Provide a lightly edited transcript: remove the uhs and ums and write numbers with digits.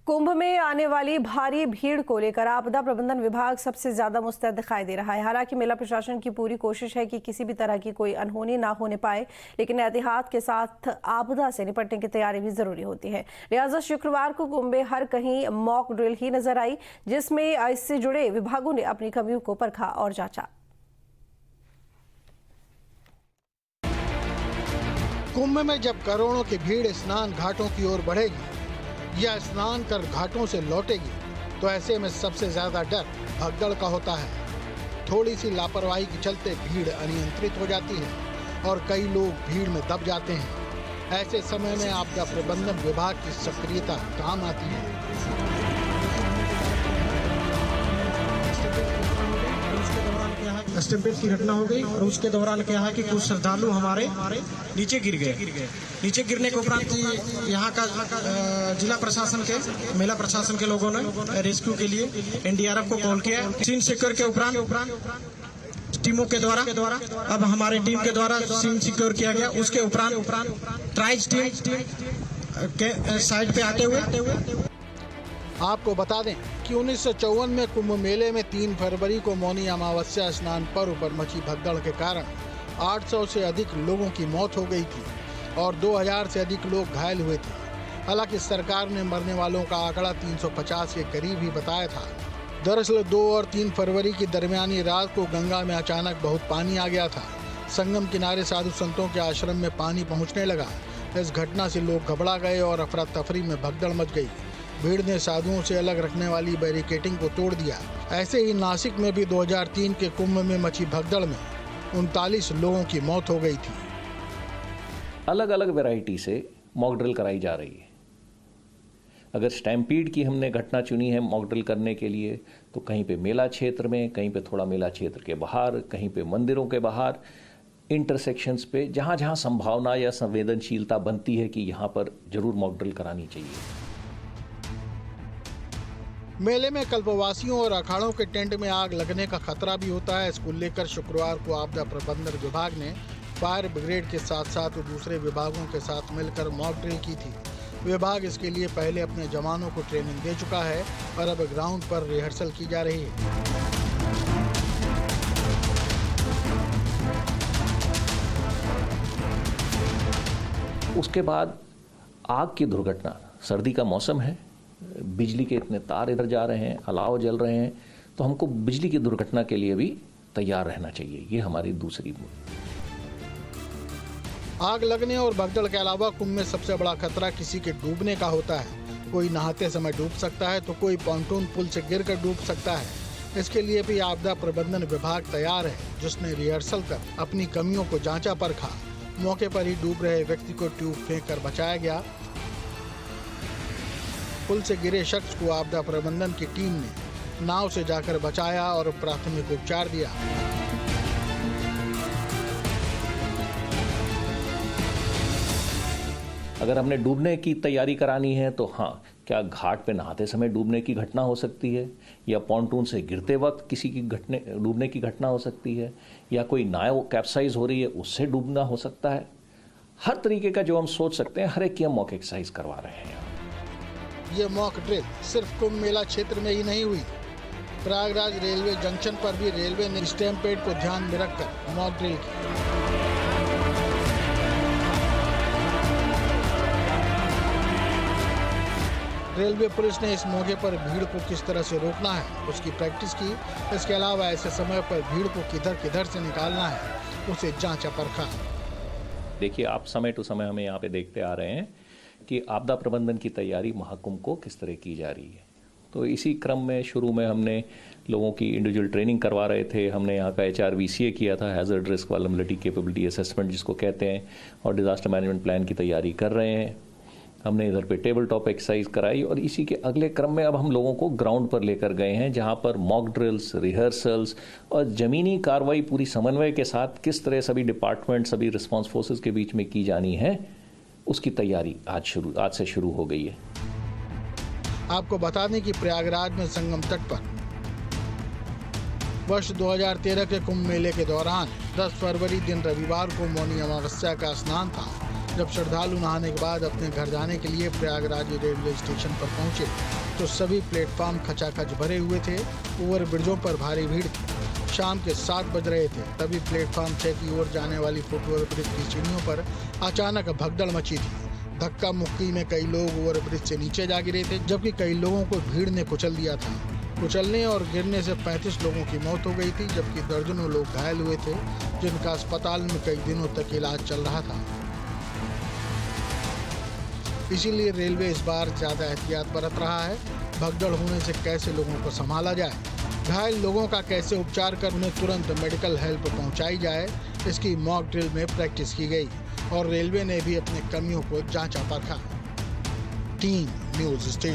कुंभ में आने वाली भारी भीड़ को लेकर आपदा प्रबंधन विभाग सबसे ज्यादा मुस्तैद दिखाई दे रहा है। हालांकि मेला प्रशासन की पूरी कोशिश है कि किसी भी तरह की कोई अनहोनी ना होने पाए, लेकिन एहतियात के साथ आपदा से निपटने की तैयारी भी जरूरी होती है। लिहाजा शुक्रवार को कुंभ में हर कहीं मॉक ड्रिल ही नजर आई, जिसमें इससे जुड़े विभागों ने अपनी कमियों को परखा और जांचा। कुंभ में जब करोड़ों की भीड़ स्नान घाटों की ओर बढ़ेगी या स्नान कर घाटों से लौटेगी, तो ऐसे में सबसे ज्यादा डर भगदड़ का होता है। थोड़ी सी लापरवाही के चलते भीड़ अनियंत्रित हो जाती है और कई लोग भीड़ में दब जाते हैं। ऐसे समय में आपदा प्रबंधन विभाग की सक्रियता काम आती है। स्टम्पेड की घटना हो गई और उसके दौरान क्या है कि कुछ श्रद्धालु हमारे नीचे गिर गए। नीचे गिरने के उपरांत यहाँ का जिला प्रशासन के मेला प्रशासन के लोगों ने रेस्क्यू के लिए एनडीआरएफ को कॉल किया। सीन सिक्योर के उपरांत टीमों के द्वारा अब हमारी टीम के द्वारा सीन सिक्योर किया गया। उसके उपरांत ट्राइज टीम के साइड पे आते हुए आपको बता दें कि 1954 में कुंभ मेले में 3 फरवरी को मौनी अमावस्या स्नान पर्व पर मची भगदड़ के कारण 800 से अधिक लोगों की मौत हो गई थी और 2000 से अधिक लोग घायल हुए थे। हालांकि सरकार ने मरने वालों का आंकड़ा 350 के करीब ही बताया था। दरअसल 2 और 3 फरवरी की दरमियानी रात को गंगा में अचानक बहुत पानी आ गया था। संगम किनारे साधु संतों के आश्रम में पानी पहुँचने लगा। इस घटना से लोग घबरा गए और अफरा तफरी में भगदड़ मच गई। भीड़ ने साधुओं से अलग रखने वाली बैरिकेडिंग को तोड़ दिया। ऐसे ही नासिक में भी 2003 के कुंभ में मची भगदड़ में 39 लोगों की मौत हो गई थी। अलग अलग वैरायटी से मॉक ड्रिल कराई जा रही है। अगर स्टैम्पीड की हमने घटना चुनी है मॉक ड्रिल करने के लिए, तो कहीं पे मेला क्षेत्र में, कहीं पे थोड़ा मेला क्षेत्र के बाहर, कहीं पे मंदिरों के बाहर, इंटरसेक्शंस पे जहाँ जहाँ संभावना या संवेदनशीलता बनती है कि यहाँ पर जरूर मॉक ड्रिल करानी चाहिए। मेले में कल्पवासियों और अखाड़ों के टेंट में आग लगने का खतरा भी होता है। इसको लेकर शुक्रवार को आपदा प्रबंधन विभाग ने फायर ब्रिगेड के साथ साथ दूसरे विभागों के साथ मिलकर मॉक ड्रिल की थी। विभाग इसके लिए पहले अपने जवानों को ट्रेनिंग दे चुका है और अब ग्राउंड पर रिहर्सल की जा रही है। उसके बाद आग की दुर्घटना, सर्दी का मौसम है, बिजली के इतने तार इधर जा रहे हैं, अलाव जल रहे हैं, तो हमको बिजली की दुर्घटना के लिए भी तैयार रहना चाहिए। ये हमारी दूसरी आग लगने और भगदड़ के अलावा कुंभ में सबसे बड़ा खतरा किसी के डूबने का होता है। कोई नहाते समय डूब सकता है तो कोई पॉन्टून पुल से गिरकर डूब सकता है। इसके लिए भी आपदा प्रबंधन विभाग तैयार है, जिसने रिहर्सल कर अपनी कमियों को जांचा परखा। मौके पर ही डूब रहे व्यक्ति को ट्यूब फेंक कर बचाया गया। पुल से गिरे शख्स को आपदा प्रबंधन की टीम ने नाव से जाकर बचाया और प्राथमिक उपचार दिया। अगर हमने डूबने की तैयारी करानी है तो हाँ, क्या घाट पे नहाते समय डूबने की घटना हो सकती है, या पॉन्टून से गिरते वक्त किसी की डूबने की घटना हो सकती है, या कोई नाव कैप्साइज हो रही है उससे डूबना हो सकता है। हर तरीके का जो हम सोच सकते हैं, हर एक की हम मॉक एक्सरसाइज करवा रहे हैं। ये मॉक ड्रिल सिर्फ कुंभ मेला क्षेत्र में ही नहीं हुई। प्रयागराज रेलवे जंक्शन पर भी रेलवे ने स्टैम्पेड को ध्यान में रखकर मॉक ड्रिल की। रेलवे पुलिस ने इस मौके पर भीड़ को किस तरह से रोकना है उसकी प्रैक्टिस की। इसके अलावा ऐसे समय पर भीड़ को किधर से निकालना है उसे जांचा परखा। देखिए, आप समय टू समय हमें यहाँ पे देखते आ रहे हैं कि आपदा प्रबंधन की तैयारी महाकुंभ को किस तरह की जा रही है। तो इसी क्रम में शुरू में हमने लोगों की इंडिविजुअल ट्रेनिंग करवा रहे थे। हमने यहाँ का HRVCA किया था, hazard risk vulnerability capability assessment जिसको कहते हैं, और डिजास्टर मैनेजमेंट प्लान की तैयारी कर रहे हैं। हमने इधर पे टेबल टॉप एक्सरसाइज कराई और इसी के अगले क्रम में अब हम लोगों को ग्राउंड पर लेकर गए हैं, जहाँ पर मॉक ड्रिल्स, रिहर्सल्स और ज़मीनी कार्रवाई पूरी समन्वय के साथ किस तरह सभी डिपार्टमेंट, सभी रिस्पॉन्स फोर्सेज के बीच में की जानी है, उसकी तैयारी आज से शुरू हो गई है। आपको बता दें कि प्रयागराज में संगम तट पर वर्ष 2013 के कुंभ मेले के दौरान 10 फरवरी दिन रविवार को मौनी अमावस्या का स्नान था। जब श्रद्धालु नहाने के बाद अपने घर जाने के लिए प्रयागराज रेलवे स्टेशन पर पहुंचे तो सभी प्लेटफॉर्म खचाखच भरे हुए थे। ओवर ब्रिजों पर भारी भीड़ थी। शाम के 7 बज रहे थे, तभी प्लेटफॉर्म 6 की ओर जाने वाली फुटओवर ब्रिज की सीढ़ियों पर अचानक भगदड़ मची थी। धक्का मुक्की में कई लोग ओवर ब्रिज से नीचे जा गिरे थे, जबकि कई लोगों को भीड़ ने कुचल दिया था। कुचलने और गिरने से 35 लोगों की मौत हो गई थी, जबकि दर्जनों लोग घायल हुए थे, जिनका अस्पताल में कई दिनों तक इलाज चल रहा था। इसीलिए रेलवे इस बार ज्यादा एहतियात बरत रहा है। भगदड़ होने से कैसे लोगों को संभाला जाए, घायल लोगों का कैसे उपचार कर उन्हें तुरंत मेडिकल हेल्प पहुंचाई जाए, इसकी मॉक ड्रिल में प्रैक्टिस की गई और रेलवे ने भी अपनी कमियों को जांचा परखा। Team news station.